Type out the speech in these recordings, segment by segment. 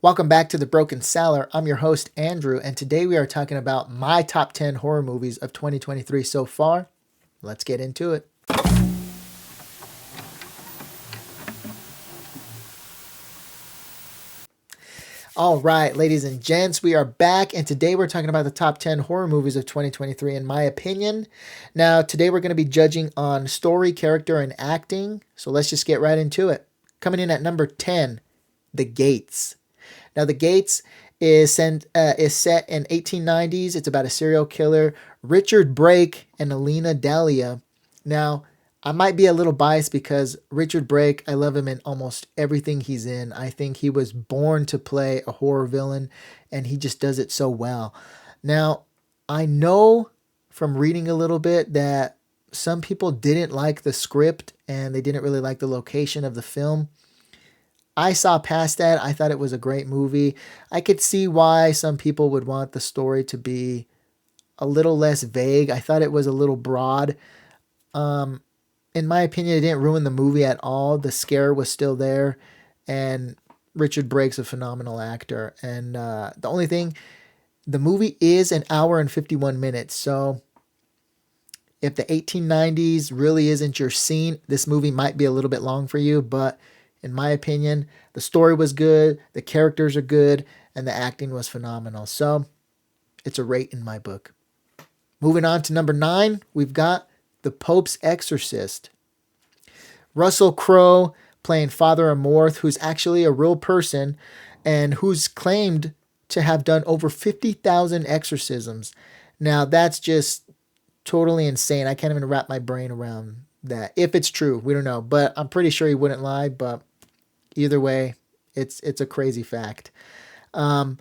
Welcome back to the Broken Cellar. I'm your host, Andrew, and today we are talking about my top 10 horror movies of 2023 so far. Let's get into it. All right, ladies and gents, we are back, and today we're talking about the top 10 horror movies of 2023, in my opinion. Now, today we're going to be judging on story, character, and acting, so let's just get right into it. Coming in at number 10, The Gates. Now, The Gates is set in 1890s. It's about a serial killer, Richard Brake and Alina Delia. Now, I might be a little biased because Richard Brake, I love him in almost everything he's in. I think he was born to play a horror villain, and he just does it so well. Now, I know from reading a little bit that some people didn't like the script and they didn't really like the location of the film. I saw past that. I thought it was a great movie. I could see why some people would want the story to be a little less vague. I thought it was a little broad. In my opinion, it didn't ruin the movie at all. The scare was still there, and Richard Brake's a phenomenal actor. And the only thing, the movie is an hour and 51 minutes. So if the 1890s really isn't your scene, this movie might be a little bit long for you. But in my opinion, the story was good, the characters are good, and the acting was phenomenal. So it's a rate in my book. Moving on to number 9, we've got The Pope's Exorcist. Russell Crowe playing Father Amorth, who's actually a real person and who's claimed to have done over 50,000 exorcisms. Now, that's just totally insane. I can't even wrap my brain around that. If it's true, we don't know. But I'm pretty sure he wouldn't lie. But either way, it's a crazy fact. And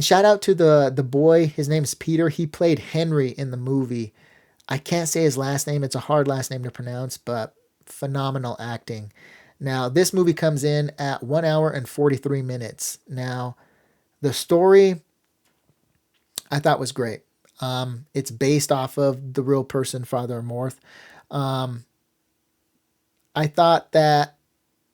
shout out to the boy. His name's Peter. He played Henry in the movie. I can't say his last name. It's a hard last name to pronounce, but phenomenal acting. Now, this movie comes in at 1 hour and 43 minutes. Now, the story I thought was great. It's based off of the real person, Father Amorth. I thought that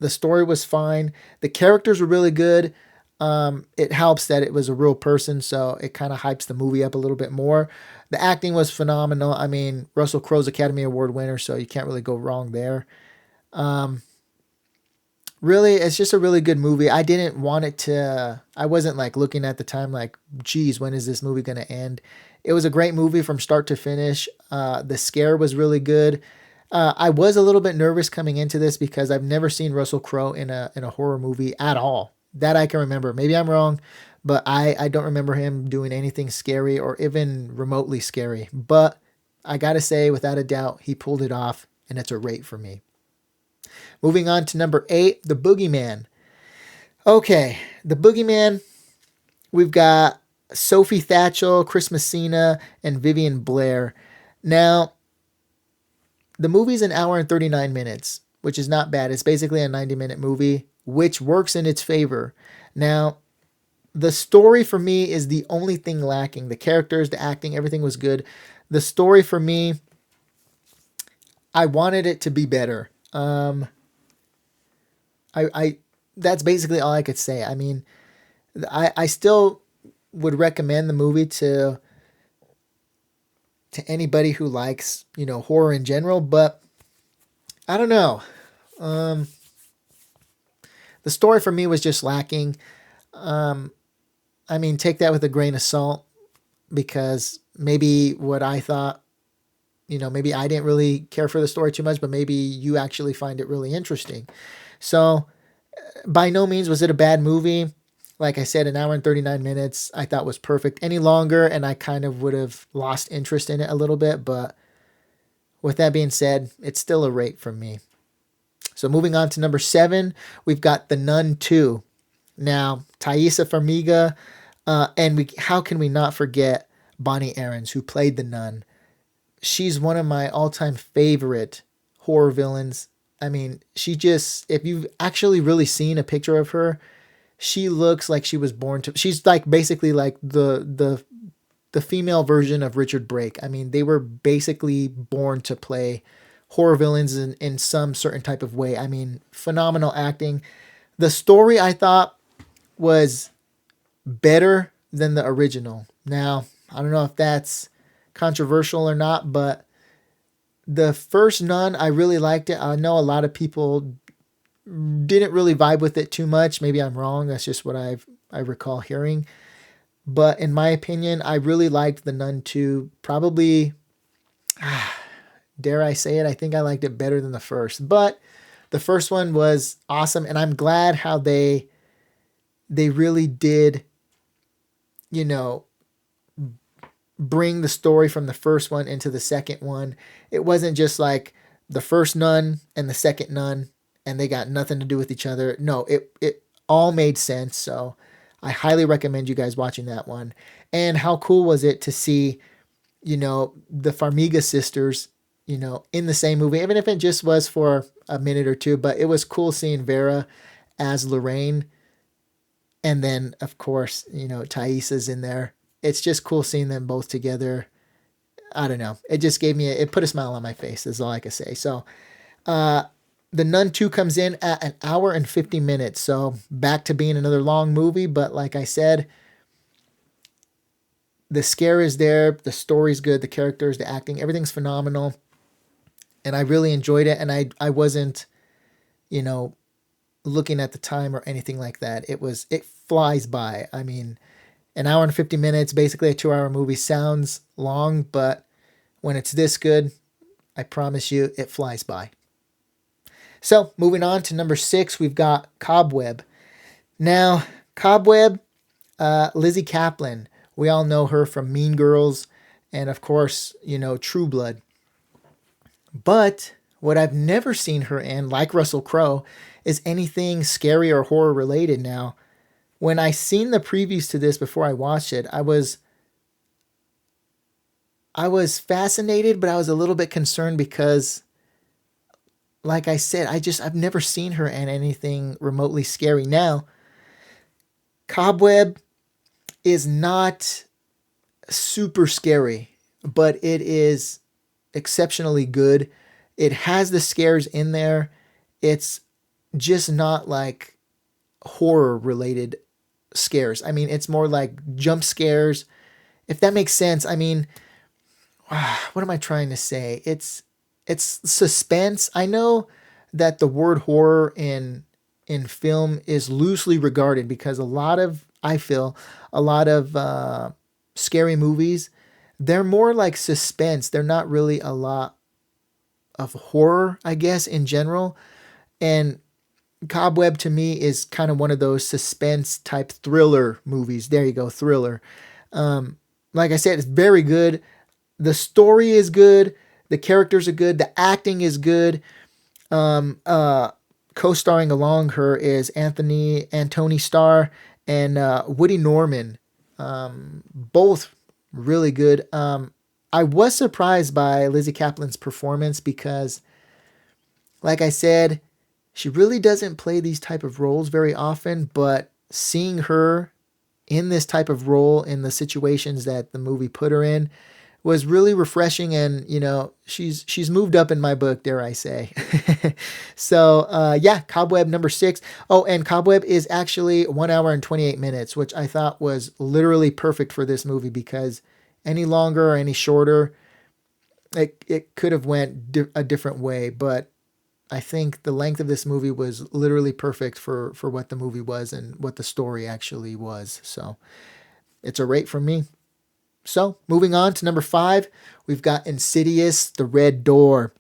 the story was fine. The characters were really good. It helps that it was a real person, so it kind of hypes the movie up a little bit more. The acting was phenomenal. I mean, Russell Crowe's Academy Award winner, so you can't really go wrong there. Really, it's just a really good movie. I didn't want it to... I wasn't like looking at the time like, geez, when is this movie going to end? It was a great movie from start to finish. The scare was really good. I was a little bit nervous coming into this because I've never seen Russell Crowe in a horror movie at all. That I can remember. Maybe I'm wrong, but I don't remember him doing anything scary or even remotely scary. But I got to say, without a doubt, he pulled it off, and it's a rate for me. Moving on to number 8, The Boogeyman. Okay, The Boogeyman, we've got Sophie Thatchell, Chris Messina, and Vivian Blair. Now, the movie's an hour and 39 minutes, which is not bad. It's basically a 90-minute movie, which works in its favor. Now, the story for me is the only thing lacking. The characters, the acting, everything was good. The story for me, I wanted it to be better. That's basically all I could say. I mean, I still would recommend the movie to anybody who likes, horror in general, but I don't know. The story for me was just lacking. I mean, take that with a grain of salt because maybe what I thought, maybe I didn't really care for the story too much, but maybe you actually find it really interesting. So by no means was it a bad movie. Like I said, an hour and 39 minutes I thought was perfect. Any longer and I kind of would have lost interest in it a little bit. But with that being said, it's still a rate from me. So moving on to number 7, we've got The Nun 2. Now, Thaisa Farmiga, and how can we not forget Bonnie Aarons, who played the nun? She's one of my all-time favorite horror villains. I mean, if you've actually really seen a picture of her, she looks like she was born to... She's like basically like the female version of Richard Brake. I mean, they were basically born to play horror villains in some certain type of way. I mean, phenomenal acting. The story I thought was better than the original. Now, I don't know if that's controversial or not, but the first Nun, I really liked it. I know a lot of people didn't really vibe with it too much. Maybe I'm wrong. That's just what I recall hearing. But in my opinion, I really liked the Nun 2. Probably, dare I say it, I think I liked it better than the first. But the first one was awesome, and I'm glad how they really did, you know, bring the story from the first one into the second one. It wasn't just like the first Nun and the second Nun and they got nothing to do with each other. No, it all made sense. So I highly recommend you guys watching that one. And how cool was it to see, the Farmiga sisters, in the same movie, even if it just was for a minute or two, but it was cool seeing Vera as Lorraine. And then, of course, Thaisa's in there. It's just cool seeing them both together. I don't know. It just it put a smile on my face, is all I can say. So, The Nun 2 comes in at an hour and 50 minutes. So, back to being another long movie. But like I said, the scare is there. The story's good. The characters, the acting, everything's phenomenal. And I really enjoyed it. And I wasn't, looking at the time or anything like that. It flies by. I mean, an hour and 50 minutes, basically a 2-hour movie, sounds long, but when it's this good, I promise you it flies by. So moving on to number 6, we've got Cobweb. Now, Cobweb, Lizzie Kaplan, we all know her from Mean Girls and of course, True Blood. But what I've never seen her in, like Russell Crowe, is anything scary or horror related. Now, when I seen the previews to this before I watched it, I was fascinated, but I was a little bit concerned because, like I said, I've never seen her in anything remotely scary. Now, Cobweb is not super scary, but it is exceptionally good. It has the scares in there. It's just not like horror related scares. I mean, it's more like jump scares, if that makes sense. I mean, what am I trying to say? It's suspense. I know that the word horror in film is loosely regarded because I feel a lot of scary movies, they're more like suspense. They're not really a lot of horror, I guess, in general. And Cobweb to me is kind of one of those suspense type thriller movies. There you go, thriller. Like I said, it's very good. The story is good. The characters are good. The acting is good. Co-starring along her is Anthony Starr and Woody Norman. Both really good. I was surprised by Lizzie Kaplan's performance because, like I said, she really doesn't play these type of roles very often, but seeing her in this type of role in the situations that the movie put her in was really refreshing, and she's moved up in my book, dare I say. So yeah, Cobweb number 6. Oh, and Cobweb is actually 1 hour and 28 minutes, which I thought was literally perfect for this movie because any longer or any shorter, it could have went a different way, but I think the length of this movie was literally perfect for what the movie was and what the story actually was. So it's a rate from me. So moving on to number 5, we've got Insidious, The Red Door.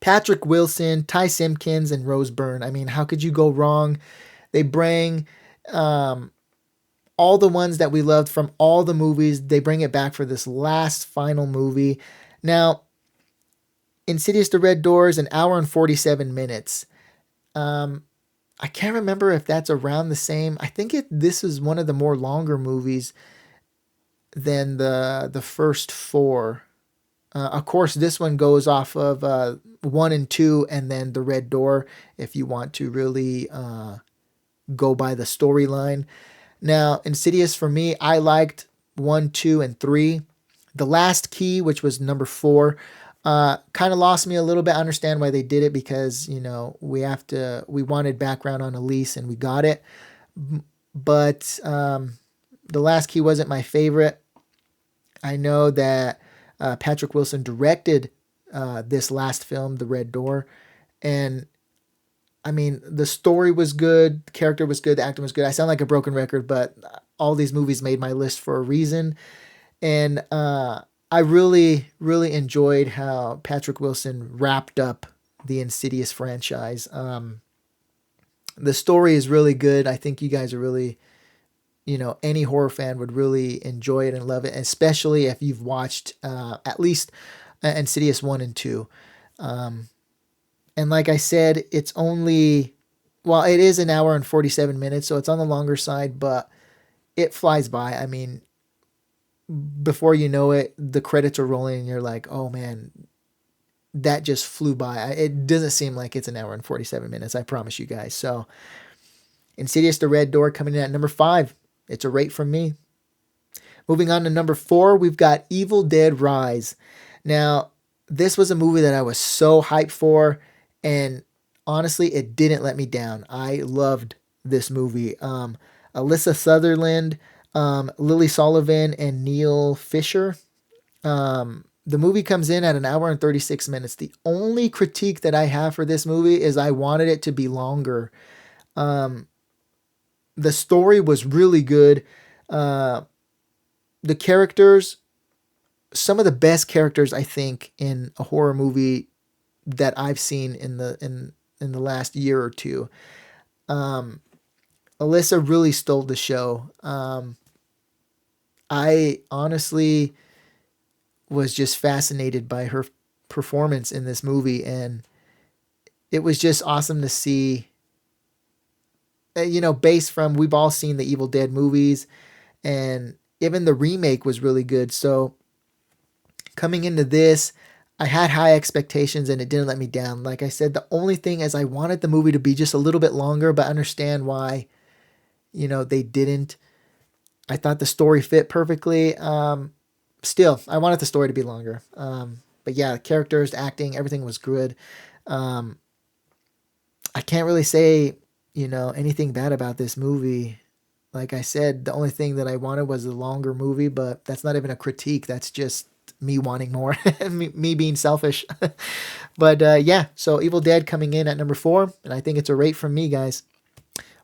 Patrick Wilson, Ty Simpkins, and Rose Byrne. I mean, how could you go wrong? They bring all the ones that we loved from all the movies. They bring it back for this last final movie. Now, Insidious The Red Door is an hour and 47 minutes. I can't remember if that's around the same. I think this is one of the more longer movies than the first 4. Of course, this one goes off of 1 and 2 and then The Red Door if you want to really go by the storyline. Now, Insidious for me, I liked 1, 2, and 3. The Last Key, which was number 4, kind of lost me a little bit. I understand why they did it because, we wanted background on Elise and we got it. but The Last Key wasn't my favorite. I know that Patrick Wilson directed this last film, The Red Door, and I mean, the story was good, the character was good, the acting was good. I sound like a broken record, but all these movies made my list for a reason. And I really, really enjoyed how Patrick Wilson wrapped up the Insidious franchise. The story is really good. I think you guys are really, any horror fan would really enjoy it and love it, especially if you've watched at least Insidious 1 and 2. Um, and like I said, it's only, well, it is an hour and 47 minutes, so it's on the longer side, but it flies by. I mean, before you know it, the credits are rolling and you're like, oh man, that just flew by. It doesn't seem like it's an hour and 47 minutes, I promise you guys. So, Insidious The Red Door coming in at number 5. It's a rate from me. Moving on to number 4, we've got Evil Dead Rise. Now, this was a movie that I was so hyped for, and honestly, it didn't let me down. I loved this movie. Alyssa Sutherland, Lily Sullivan, and Neil Fisher. The movie comes in at an hour and 36 minutes. The only critique that I have for this movie is I wanted it to be longer. Um, the story was really good. The characters, some of the best characters I think in a horror movie that I've seen in the last year or two. Um, Alyssa really stole the show. I honestly was just fascinated by her performance in this movie, and it was just awesome to see. Based from, we've all seen the Evil Dead movies, and even the remake was really good. So coming into this, I had high expectations and it didn't let me down. Like I said, the only thing is I wanted the movie to be just a little bit longer, but understand why, they didn't. I thought the story fit perfectly. Still, I wanted the story to be longer. But yeah, characters, acting, everything was good. Um, I can't really say, anything bad about this movie. Like I said, the only thing that I wanted was a longer movie, but that's not even a critique. That's just me wanting more, me being selfish. But yeah, so Evil Dead coming in at number 4, and I think it's a rate from me, guys.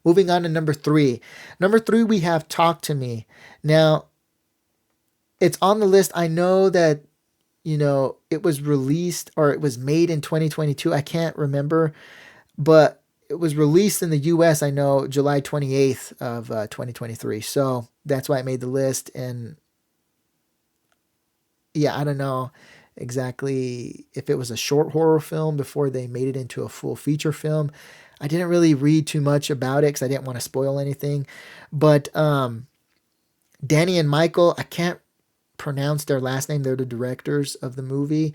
Moving on to number 3. Number 3, we have Talk to Me. Now, it's on the list. I know that, it was released or it was made in 2022. I can't remember, but it was released in the US, I know, July 28th of 2023. So that's why it made the list. And yeah, I don't know exactly if it was a short horror film before they made it into a full feature film. I didn't really read too much about it because I didn't want to spoil anything. But Danny and Michael, I can't pronounce their last name. They're the directors of the movie.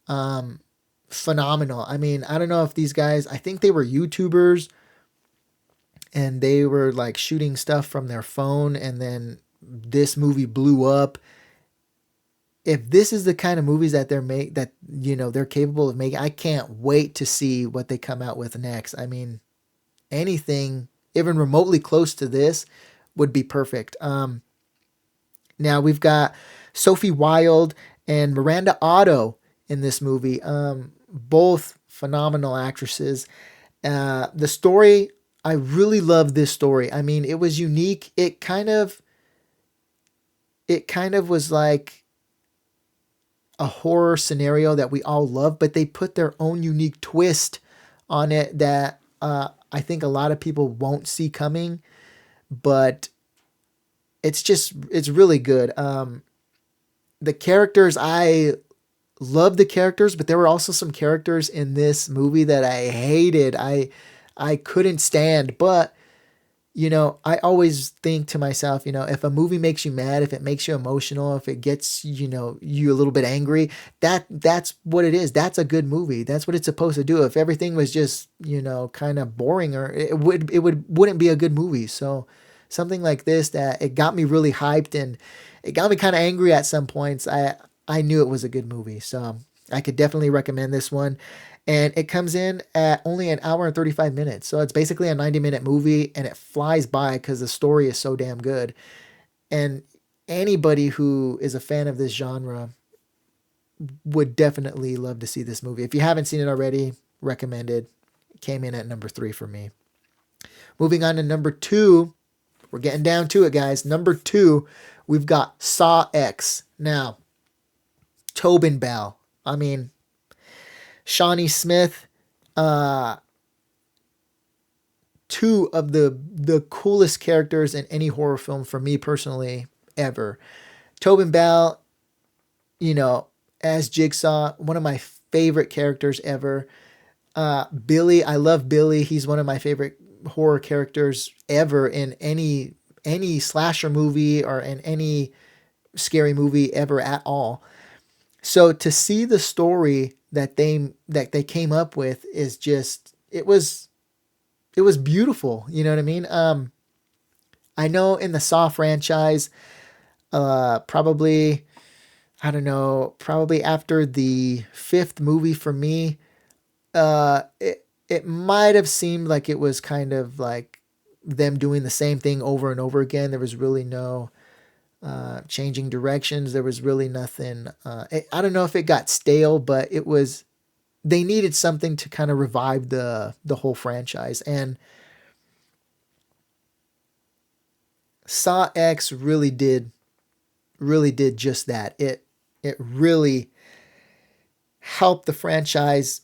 Um, Phenomenal. I mean, I don't know if these guys, I think they were YouTubers and they were like shooting stuff from their phone, and then this movie blew up. If this is the kind of movies that they're capable of making, I can't wait to see what they come out with next. I mean, anything even remotely close to this would be perfect. Now we've got Sophie Wilde and Miranda Otto in this movie. Both phenomenal actresses. The story, I really love this story. I mean, it was unique. It kind of was like a horror scenario that we all love, but they put their own unique twist on it that I think a lot of people won't see coming. But it's really good. The characters, I love the characters, but there were also some characters in this movie that I hated. I couldn't stand, but I always think to myself, if a movie makes you mad, if it makes you emotional, if it gets, you a little bit angry, that's what it is. That's a good movie. That's what it's supposed to do. If everything was just, kind of boring, or wouldn't be a good movie. So something like this, that it got me really hyped and it got me kind of angry at some points. I knew it was a good movie. So I could definitely recommend this one. And it comes in at only an hour and 35 minutes. So it's basically a 90-minute movie, and it flies by because the story is so damn good. And anybody who is a fan of this genre would definitely love to see this movie. If you haven't seen it already, recommended. It came in at number 3 for me. Moving on to number 2. We're getting down to it, guys. Number 2, we've got Saw X. Now, Tobin Bell. I mean, Shawnee Smith, two of the coolest characters in any horror film for me personally ever. Tobin Bell, as Jigsaw, one of my favorite characters ever. Billy, I love Billy. He's one of my favorite horror characters ever in any slasher movie or in any scary movie ever at all. So to see the story that they came up with is just it was beautiful. You know what I mean? I know in the Saw franchise, probably after the 5th movie for me, it might have seemed like it was kind of like them doing the same thing over and over again. There was really no changing directions. There was really nothing. I don't know if it got stale, but they needed something to kind of revive the whole franchise. And Saw X really did just that. It really helped the franchise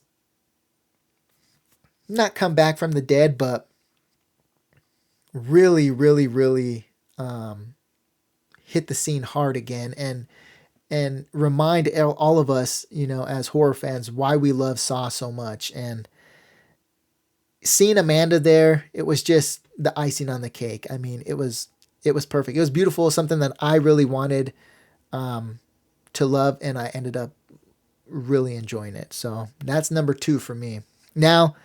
not come back from the dead, but really, really, really hit the scene hard again and remind all of us, as horror fans, why we love Saw so much. And seeing Amanda there, it was just the icing on the cake. I mean, it was perfect. It was beautiful, something that I really wanted to love, and I ended up really enjoying it. So that's number 2 for me. Now,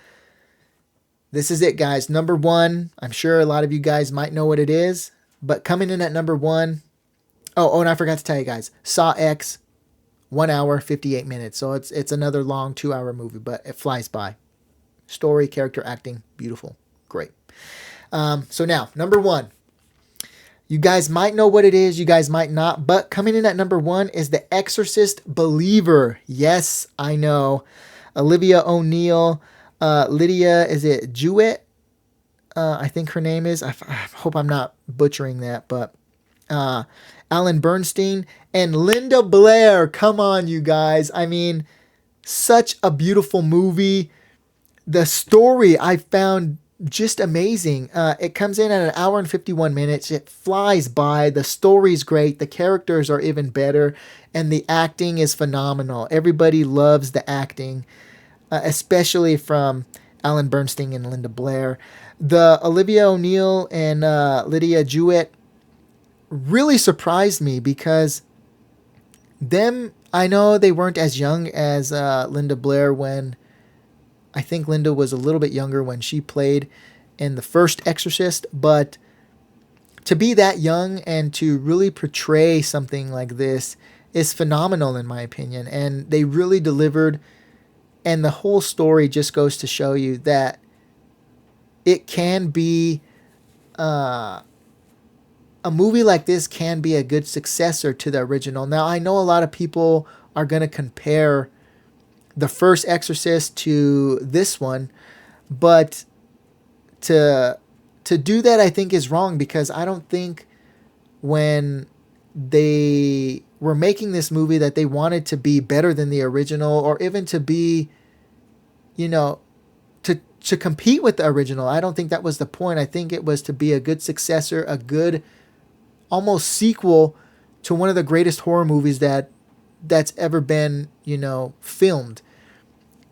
this is it, guys. Number 1, I'm sure a lot of you guys might know what it is, but coming in at number 1, and I forgot to tell you guys, Saw X, 1 hour, 58 minutes. So it's another long 2-hour movie, but it flies by. Story, character, acting, beautiful. Great. So now, number 1. You guys might know what it is, you guys might not, but coming in at number 1 is The Exorcist Believer. Yes, I know. Olivia O'Neill, Lydia, is it Jewett? I think her name is. I hope I'm not butchering that, but Alan Bernstein and Linda Blair. Come on, you guys. I mean, such a beautiful movie. The story I found just amazing. It comes in at an hour and 51 minutes. It flies by. The story's great. The characters are even better. And the acting is phenomenal. Everybody loves the acting, especially from Alan Bernstein and Linda Blair. The Olivia O'Neill and Lydia Jewett really surprised me because I know they weren't as young as Linda Blair when I think Linda was a little bit younger when she played in the first Exorcist, but to be that young and to really portray something like this is phenomenal in my opinion. And they really delivered, and the whole story just goes to show you that it can be a movie like this can be a good successor to the original. Now, I know a lot of people are going to compare the first Exorcist to this one, but to do that I think is wrong, because I don't think when they were making this movie that they wanted to be better than the original, or even to be, to compete with the original. I don't think that was the point. I think it was to be a good successor, a good almost sequel to one of the greatest horror movies that's ever been, filmed.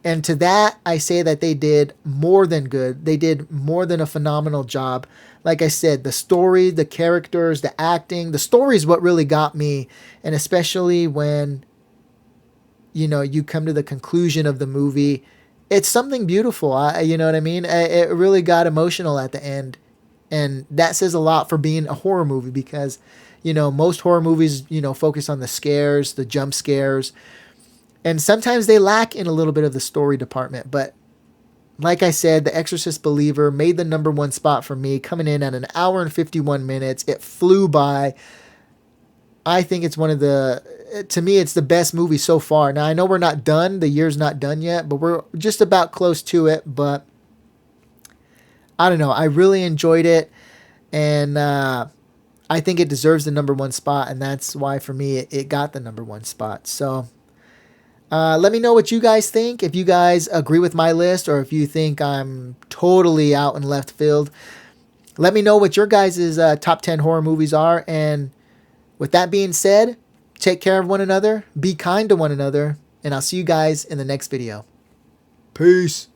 And to that, I say that they did more than good. They did more than a phenomenal job. Like I said, the story, the characters, the acting, the story is what really got me. And especially when, you come to the conclusion of the movie, it's something beautiful. You know what I mean? It really got emotional at the end. And that says a lot for being a horror movie, because, most horror movies, focus on the scares, the jump scares. And sometimes they lack in a little bit of the story department. But like I said, The Exorcist Believer made the number one spot for me, coming in at an hour and 51 minutes. It flew by. I think it's one of to me, it's the best movie so far. Now, I know we're not done. The year's not done yet, but we're just about close to it. But I don't know. I really enjoyed it. And I think it deserves the number one spot. And that's why, for me, it got the number one spot. So let me know what you guys think. If you guys agree with my list or if you think I'm totally out in left field, let me know what your guys' top 10 horror movies are. And with that being said, take care of one another, be kind to one another, and I'll see you guys in the next video. Peace.